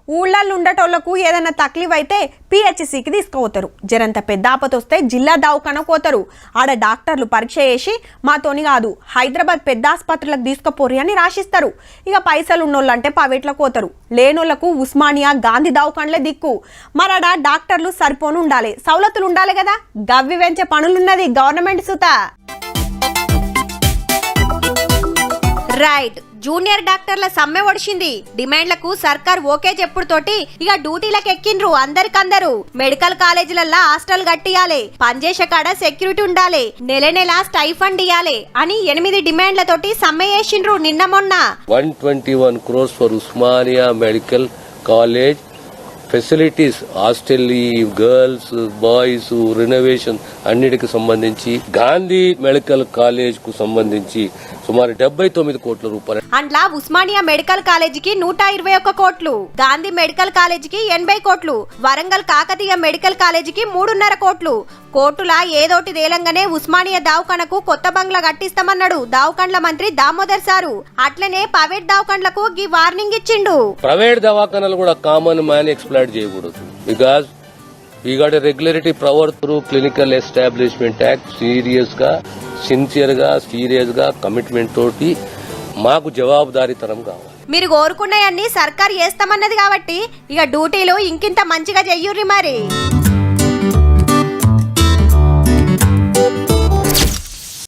ఊళ్ళల్లో ఉండేటోళ్లకు ఏదైనా తక్లీఫ్ అయితే పిహెచ్సికి తీసుకుపోతారు. జరంత పెద్ద ఆపత వస్తే జిల్లా దవాఖానకు పోతారు. ఆడ డాక్టర్లు పరీక్ష చేసి మాతోని కాదు హైదరాబాద్ పెద్ద ఆసుపత్రులకు తీసుకుపోరు అని రాసిస్తారు. ఇక పైసలు ఉన్నోళ్ళంటే ప్రైవేట్లకు పోతారు. లేనోళ్లకు ఉస్మానియా గాంధీ దవాఖానలే దిక్కు. మరాడ డాక్టర్లు సరిపోను ఉండాలి, సౌలతులు ఉండాలి కదా. గవ్వి వెంచే పనులున్నది గవర్నమెంట్ సుత. రైట్, జూనియర్ డాక్టర్ల సమ్మె ఒడిచింది. డిమాండ్లకు సర్కార్ ఓకే చెప్పుడుతోటి ఇక డ్యూటీలకు ఎక్కిండ్రు అందరికందరు. మెడికల్ కాలేజీలల్లా హాస్టల్ కట్టియాలి, పనిచేసే కాడ సెక్యూరిటీ ఉండాలి, నెల నెల స్టైఫండ్ ఇయ్యాలి అని 8 డిమాండ్లతోటి సమ్మె చేసిండ్రు నిన్న మొన్న. 121 crores for Osmania medical college facilities, hostel, girls boys renovation అన్నిటికి సంబంధించి గాంధీ మెడికల్ కాలేజ్ కు సంబంధించి సుమారు 79 కోట్ల రూపాయలు. అంట్లా ఉస్మానియా మెడికల్ కాలేజీకి 121 కోట్లు, గాంధీ మెడికల్ కాలేజీకి 80 కోట్లు, వరంగల్ కాకతీయ మెడికల్ కాలేజీకి 3.5 కోట్లు. కోర్టులా ఏదోటి తేలంగానే ఉస్మానియా దవాఖానకు కొత్త బంగ్లా కట్టిస్తామన్నాడు దవాఖాన్ల మంత్రి దామోదర్ సారు. అట్లనే ప్రైవేట్ దవాఖాన్లకు గీ వార్నింగ్ ఇచ్చిండు. ప్రైవేట్ దవాఖానాలు కూడా కామన్ మ్యాన్ ఎక్స్ప్లాయిట్ చేయకూడదు. Because we got a regulatory power through clinical establishment act. Sincere గా కమిట్మెంట్ తోటి మాకు జవాబుదారీతనం కావాలి. మీరు కోరుకున్నాయన్ని సర్కార్ చేస్తామన్నది కాబట్టి ఇక డ్యూటీలు ఇంకింత మంచిగా చెయ్యుర్రి మరి.